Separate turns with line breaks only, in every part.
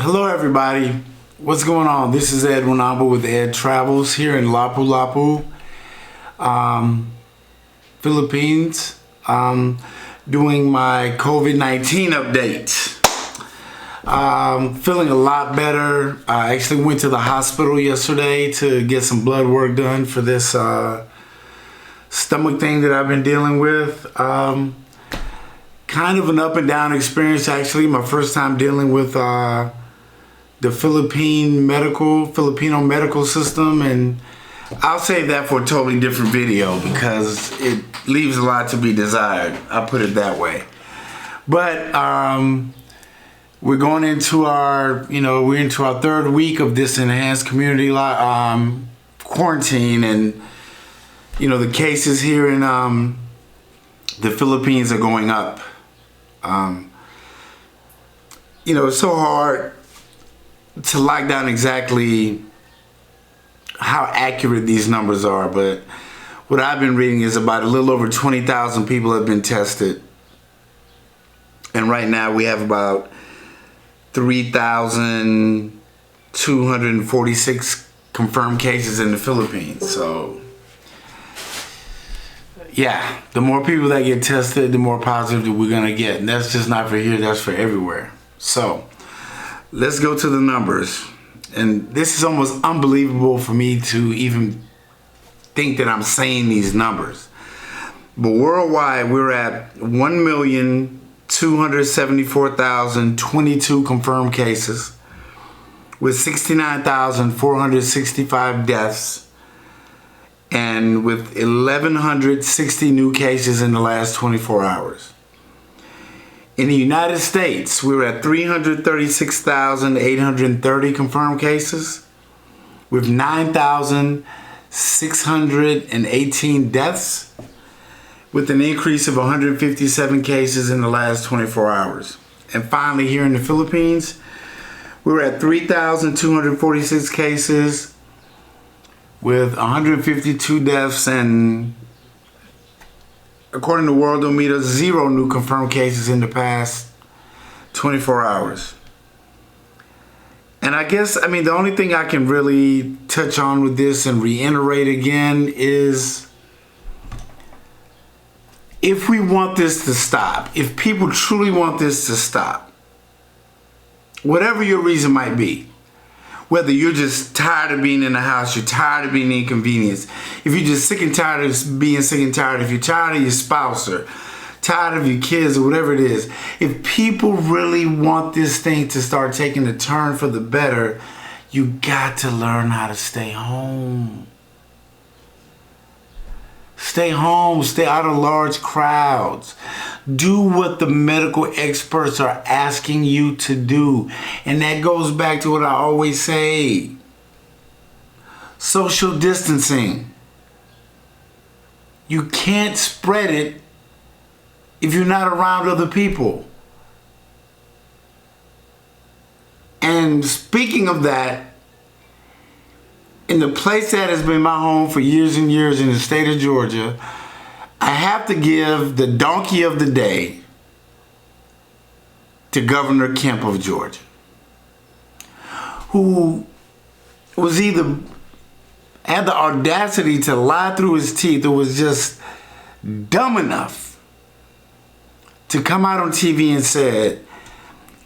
Hello everybody, what's going on? This is Ed Wanaba with Ed Travels here in Lapu-Lapu, Philippines, doing my COVID-19 update. Feeling a lot better. I actually went to the hospital yesterday to get some blood work done for this stomach thing that I've been dealing with. Kind of an up and down experience actually. My first time dealing with the Filipino medical system, and I'll save that for a totally different video because it leaves a lot to be desired. I'll put it that way. But we're going into we're into our third week of this enhanced community quarantine, and the cases here in the Philippines are going up. It's so hard to lock down exactly how accurate these numbers are, but what I've been reading is about a little over 20,000 people have been tested, and right now we have about 3,246 confirmed cases in the Philippines. So yeah, the more people that get tested, the more positive that we're gonna get, and that's just not for here, that's for everywhere. So let's go to the numbers. And this is almost unbelievable for me to even think that I'm saying these numbers. But worldwide, we're at 1,274,022 confirmed cases with 69,465 deaths and with 1,160 new cases in the last 24 hours. In the United States, we were at 336,830 confirmed cases with 9,618 deaths, with an increase of 157 cases in the last 24 hours. And finally, here in the Philippines, we were at 3,246 cases with 152 deaths and, according to Worldometer, 0 new confirmed cases in the past 24 hours. And the only thing I can really touch on with this and reiterate again is, if we want this to stop, if people truly want this to stop, whatever your reason might be, whether you're just tired of being in the house, you're tired of being inconvenienced, if you're just sick and tired of being sick and tired, if you're tired of your spouse or tired of your kids or whatever it is, if people really want this thing to start taking a turn for the better, you got to learn how to stay home. Stay home, stay out of large crowds. Do what the medical experts are asking you to do. And that goes back to what I always say. Social distancing. You can't spread it if you're not around other people. And speaking of that, in the place that has been my home for years and years in the state of Georgia, I have to give the donkey of the day to Governor Kemp of Georgia, who was either had the audacity to lie through his teeth or was just dumb enough to come out on TV and said,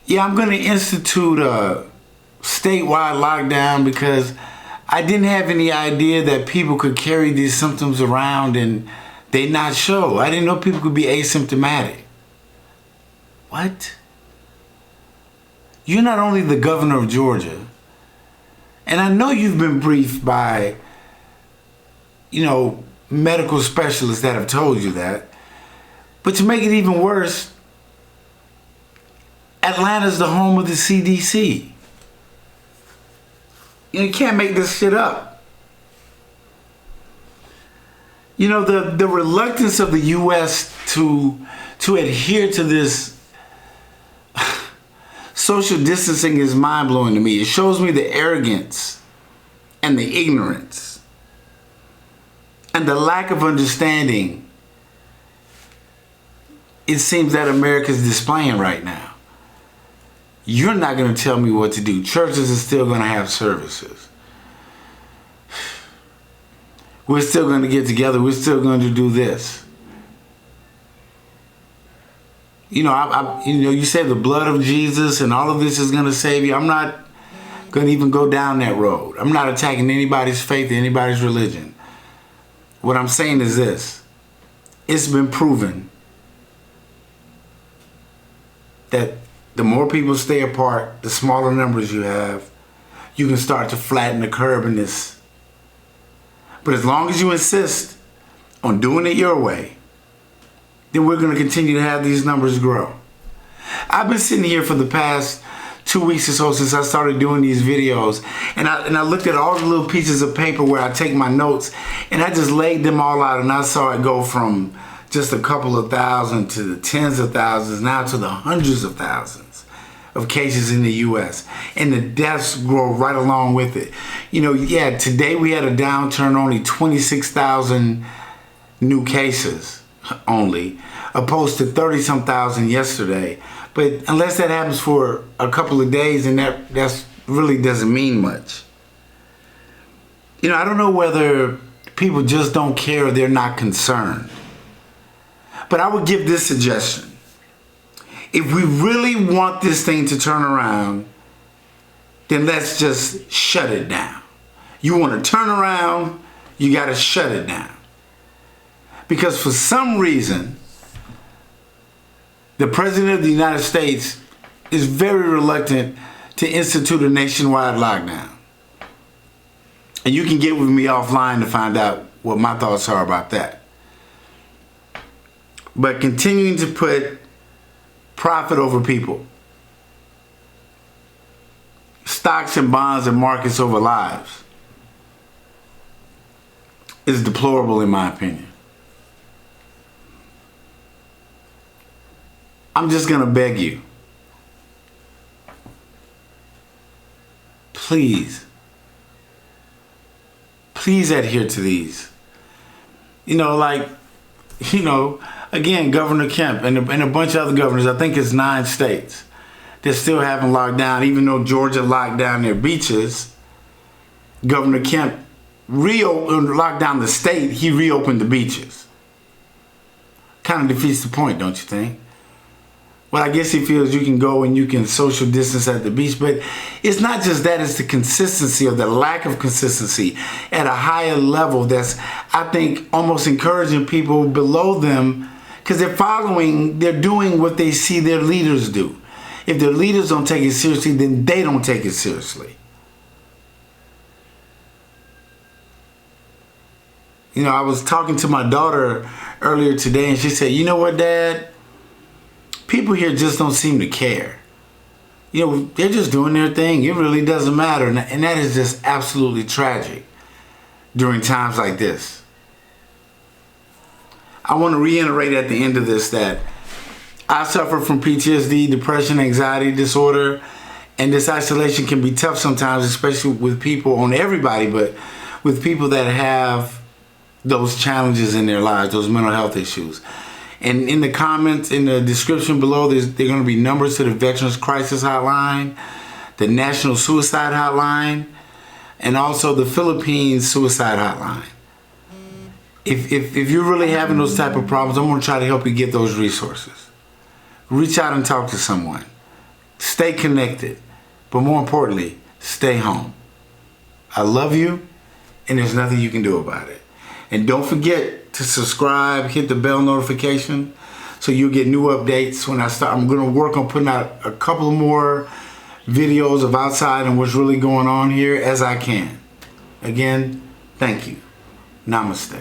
yeah, I'm going to institute a statewide lockdown because I didn't have any idea that people could carry these symptoms around and they not show. I didn't know people could be asymptomatic. What? You're not only the governor of Georgia, and I know you've been briefed by, medical specialists that have told you that, but to make it even worse, Atlanta's the home of the CDC. You can't make this shit up. The reluctance of the U.S. to adhere to this social distancing is mind-blowing to me. It shows me the arrogance and the ignorance and the lack of understanding it seems that America's displaying right now. You're not going to tell me what to do. Churches are still going to have services. We're still going to get together. We're still going to do this. You know, you say the blood of Jesus and all of this is going to save you. I'm not going to even go down that road. I'm not attacking anybody's faith or anybody's religion. What I'm saying is this. It's been proven that the more people stay apart, the smaller numbers you have, you can start to flatten the curve in this. But as long as you insist on doing it your way, then we're going to continue to have these numbers grow. I've been sitting here for the past 2 weeks or so since I started doing these videos, and I looked at all the little pieces of paper where I take my notes, and I just laid them all out, and I saw it go from just a couple of thousand to the tens of thousands, now to the hundreds of thousands of cases in the U.S. And the deaths grow right along with it. You know, yeah, today we had a downturn, only 26,000 new cases only, opposed to 30-some thousand yesterday. But unless that happens for a couple of days, and that's really doesn't mean much. You know, I don't know whether people just don't care or they're not concerned. But I would give this suggestion. If we really want this thing to turn around, then let's just shut it down. You want to turn around, you got to shut it down. Because for some reason, the President of the United States is very reluctant to institute a nationwide lockdown. And you can get with me offline to find out what my thoughts are about that. But continuing to put profit over people, stocks and bonds and markets over lives, is deplorable in my opinion. I'm just going to beg you, please adhere to these. You know, like, you know, again, Governor Kemp and a bunch of other governors, I think it's 9 states that still haven't locked down, even though Georgia locked down their beaches. Governor Kemp locked down the state, he reopened the beaches. Kind of defeats the point, don't you think? Well, I guess he feels you can go and you can social distance at the beach, but it's not just that, it's the consistency or the lack of consistency at a higher level that's, I think, almost encouraging people below them, because they're doing what they see their leaders do. If their leaders don't take it seriously, then they don't take it seriously. You know, I was talking to my daughter earlier today, and she said, you know what, Dad? People here just don't seem to care. You know, they're just doing their thing. It really doesn't matter. And that is just absolutely tragic during times like this. I want to reiterate at the end of this that I suffer from PTSD, depression, anxiety disorder, and this isolation can be tough sometimes, especially with people, on everybody, but with people that have those challenges in their lives, those mental health issues. And in the comments, in the description below, there are going to be numbers to the Veterans Crisis Hotline, the National Suicide Hotline, and also the Philippines Suicide Hotline. If you're really having those type of problems, I'm going to try to help you get those resources. Reach out and talk to someone. Stay connected. But more importantly, stay home. I love you, and there's nothing you can do about it. And don't forget to subscribe, hit the bell notification so you'll get new updates when I start. I'm going to work on putting out a couple more videos of outside and what's really going on here as I can. Again, thank you. Namaste.